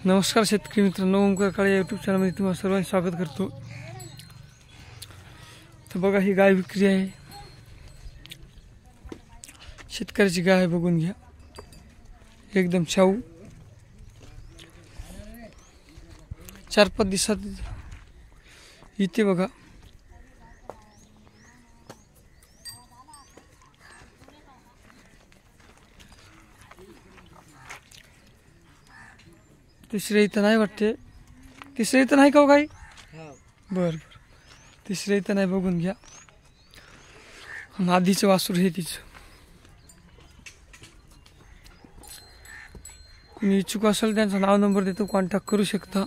नमस्कार शेतकरी मित्रांनो, ओमकार काळे यूट्यूब चॅनलमध्ये तुम्हाला सर्वांचे स्वागत करतो। तर बघा, ही गाय विक्री आहे। शेतकऱ्याची गाय बघून घ्या, एकदम शाहू। 4-5 दिवसात इथे बघा। तिसरे इथं नाही वाटते, तिसरे इथं नाही का गाई? बर बर, तिसरे इथं नाही, बघून घ्या। आधीचं वासूर हे तिचं। कोणी इच्छुक असेल त्यांचा नाव नंबर देतो, कॉन्टॅक्ट करू शकता।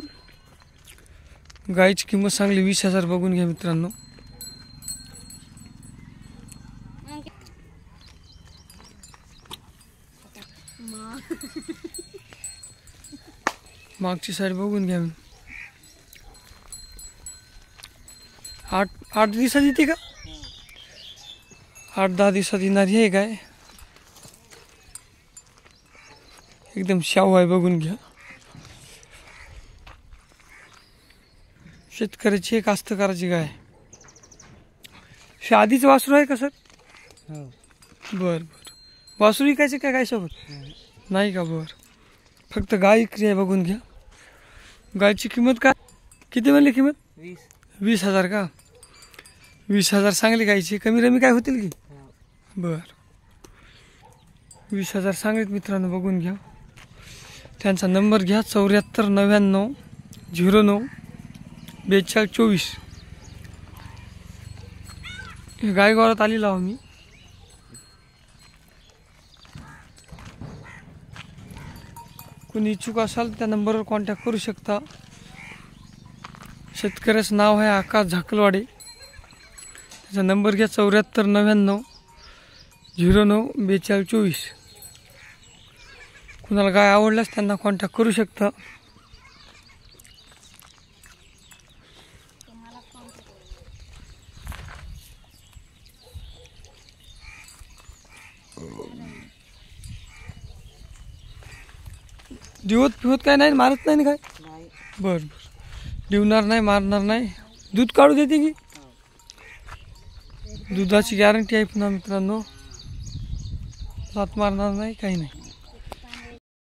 गायची किंमत सांगली 20,000, बघून घ्या मित्रांनो। मागची साईड बघून घ्या। 8 दिवसात येते का? 8-10 दिवसात येणारी आहे गाय, एकदम शाहू आहे, बघून घ्या। शेतकऱ्याची एक कास्तकाराची गाय। आधीच वासरू आहे का सर? बर बर, वासरू विकायचे काय गाय सोबत? नाही का? बर, फक्त गाय विक्री आहे, बघून घ्या। गायची किंमत काय किती म्हणली? किंमत 20,000 का? 20,000 सांगली गायची, कमी रमी काय होतील की? बर, 20,000 सांगलीत मित्रांनो, बघून घ्या। त्यांचा नंबर घ्या, 7499 09 42 24। गायगावात आलेला आहो मी। कोणी इच्छुक असाल त्या नंबरवर कॉन्टॅक्ट करू शकता। शेतकऱ्याचं नाव आहे आकाश झाकलवाडे। त्याचा नंबर घ्या, 7499 09 42 24। कुणाला गाय आवडल्यास त्यांना कॉन्टॅक्ट करू शकता। दिवत पिवत काय नाही, मारत नाही ना काय? बर बर, दिवणार नाही, मारणार नाही। दूध काढू देते की? दुधाची गॅरंटी आहे पुन्हा मित्रांनो, लात मारणार नाही, काही नाही।